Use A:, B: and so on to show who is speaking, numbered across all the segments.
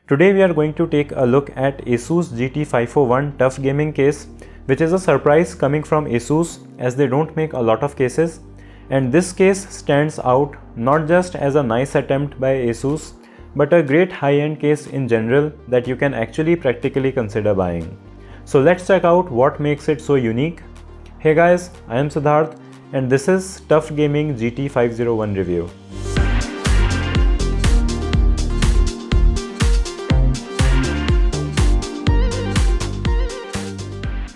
A: Today we are going to take a look at ASUS GT501 Tough Gaming Case, which is a surprise coming from ASUS as they don't make a lot of cases, and this case stands out not just as a nice attempt by ASUS but a great high-end case in general that you can actually practically consider buying. So let's check out what makes it so unique. Hey guys, I am Siddharth and this is Tough Gaming GT501 review.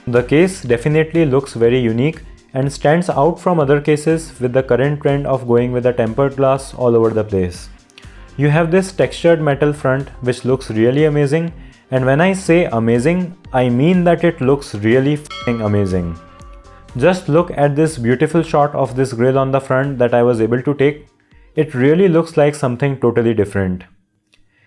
A: The case definitely looks very unique and stands out from other cases with the current trend of going with a tempered glass all over the place. You have this textured metal front which looks really amazing, and when I say amazing, I mean that it looks really f***ing amazing. Just look at this beautiful shot of this grille on the front that I was able to take. It really looks like something totally different.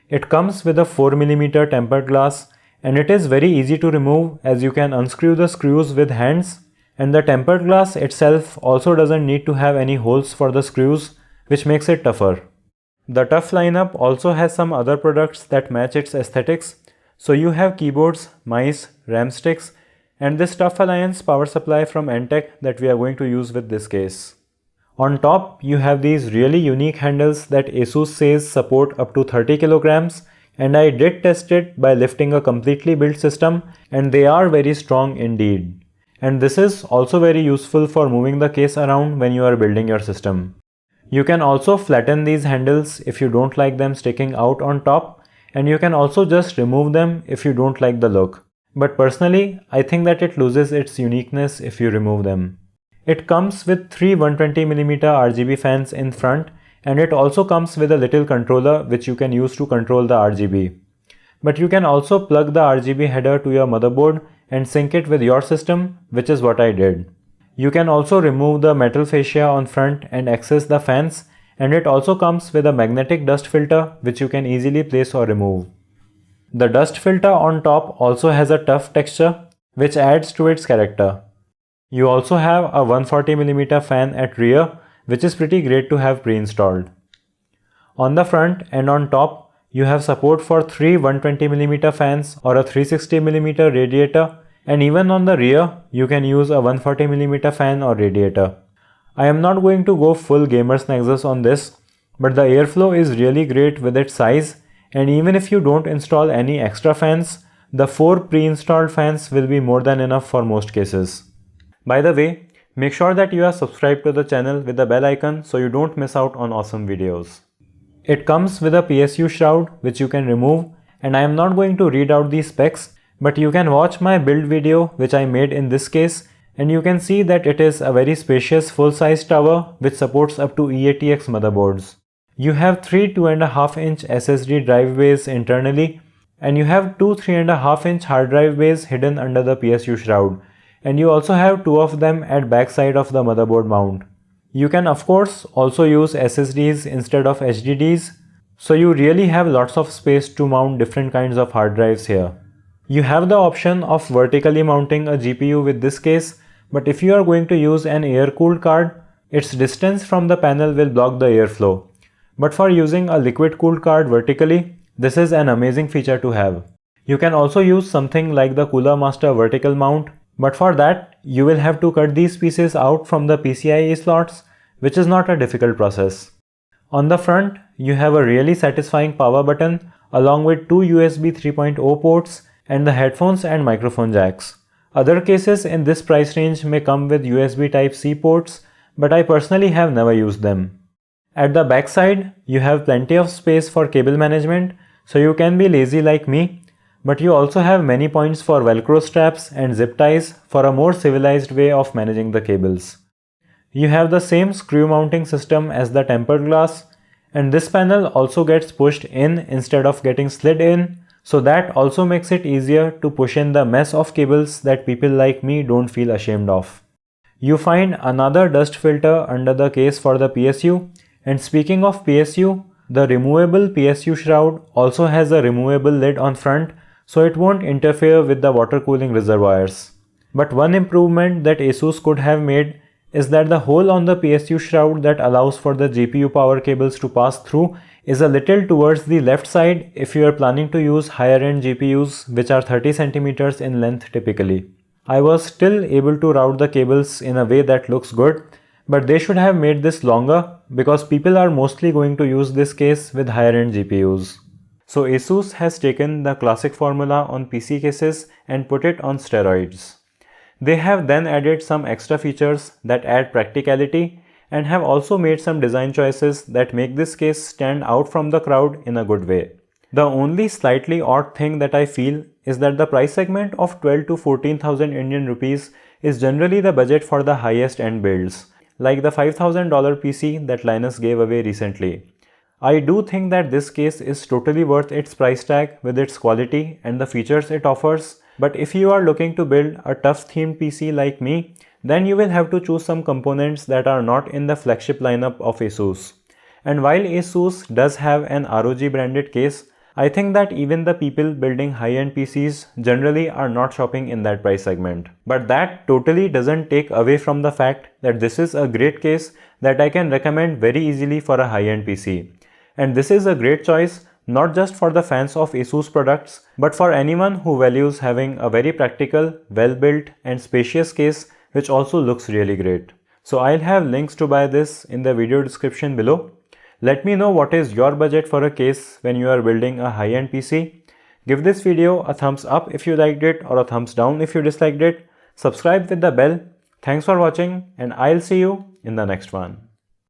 A: It comes with a 4mm tempered glass and it is very easy to remove as you can unscrew the screws with hands, and the tempered glass itself also doesn't need to have any holes for the screws, which makes it tougher. The Tough lineup also has some other products that match its aesthetics, so you have keyboards, mice, RAM sticks, and this Tough Alliance power supply from Entech that we are going to use with this case. On top, you have these really unique handles that ASUS says support up to 30 kilograms, and I did test it by lifting a completely built system and they are very strong indeed. And this is also very useful for moving the case around when you are building your system. You can also flatten these handles if you don't like them sticking out on top, and you can also just remove them if you don't like the look. But personally, I think that it loses its uniqueness if you remove them. It comes with three 120mm RGB fans in front, and it also comes with a little controller which you can use to control the RGB. But you can also plug the RGB header to your motherboard and sync it with your system, which is what I did. You can also remove the metal fascia on front and access the fans, and it also comes with a magnetic dust filter which you can easily place or remove. The dust filter on top also has a tough texture which adds to its character. You also have a 140mm fan at rear, which is pretty great to have pre-installed. On the front and on top, you have support for three 120mm fans or a 360mm radiator, and even on the rear, you can use a 140mm fan or radiator. I am not going to go full Gamer's Nexus on this, but the airflow is really great with its size, and even if you don't install any extra fans, the 4 pre-installed fans will be more than enough for most cases. By the way, make sure that you are subscribed to the channel with the bell icon so you don't miss out on awesome videos. It comes with a PSU shroud which you can remove, and I am not going to read out these specs, but you can watch my build video which I made in this case, and you can see that it is a very spacious full-size tower which supports up to eATX motherboards. You have three 2.5-inch SSD drive bays internally, and you have two 3.5-inch hard drive bays hidden under the PSU shroud, and you also have two of them at backside of the motherboard mount. You can of course also use SSDs instead of HDDs, so you really have lots of space to mount different kinds of hard drives here. You have the option of vertically mounting a GPU with this case, but if you are going to use an air-cooled card, its distance from the panel will block the airflow. But for using a liquid-cooled card vertically, this is an amazing feature to have. You can also use something like the Cooler Master vertical mount, but for that, you will have to cut these pieces out from the PCIe slots, which is not a difficult process. On the front, you have a really satisfying power button along with two USB 3.0 ports and the headphones and microphone jacks. Other cases in this price range may come with USB Type-C ports, but I personally have never used them. At the back side, you have plenty of space for cable management, so you can be lazy like me, but you also have many points for Velcro straps and zip ties for a more civilized way of managing the cables. You have the same screw mounting system as the tempered glass, and this panel also gets pushed in instead of getting slid in, so that also makes it easier to push in the mess of cables that people like me don't feel ashamed of. You find another dust filter under the case for the PSU, and speaking of PSU, the removable PSU shroud also has a removable lid on front, so it won't interfere with the water cooling reservoirs. But one improvement that ASUS could have made is that the hole on the PSU shroud that allows for the GPU power cables to pass through is a little towards the left side if you are planning to use higher end GPUs which are 30 centimeters in length typically. I was still able to route the cables in a way that looks good, but they should have made this longer because people are mostly going to use this case with higher end GPUs. So ASUS has taken the classic formula on PC cases and put it on steroids. They have then added some extra features that add practicality and have also made some design choices that make this case stand out from the crowd in a good way. The only slightly odd thing that I feel is that the price segment of 12 to 14,000 Indian rupees is generally the budget for the highest end builds, like the $5,000 PC that Linus gave away recently. I do think that this case is totally worth its price tag with its quality and the features it offers, but if you are looking to build a tough themed PC like me, then you will have to choose some components that are not in the flagship lineup of ASUS. And while ASUS does have an ROG branded case, I think that even the people building high-end PCs generally are not shopping in that price segment. But that totally doesn't take away from the fact that this is a great case that I can recommend very easily for a high-end PC. And this is a great choice not just for the fans of ASUS products, but for anyone who values having a very practical, well-built and spacious case which also looks really great. So I'll have links to buy this in the video description below. Let me know what is your budget for a case when you are building a high-end PC. Give this video a thumbs up if you liked it or a thumbs down if you disliked it. Subscribe with the bell. Thanks for watching and I'll see you in the next one.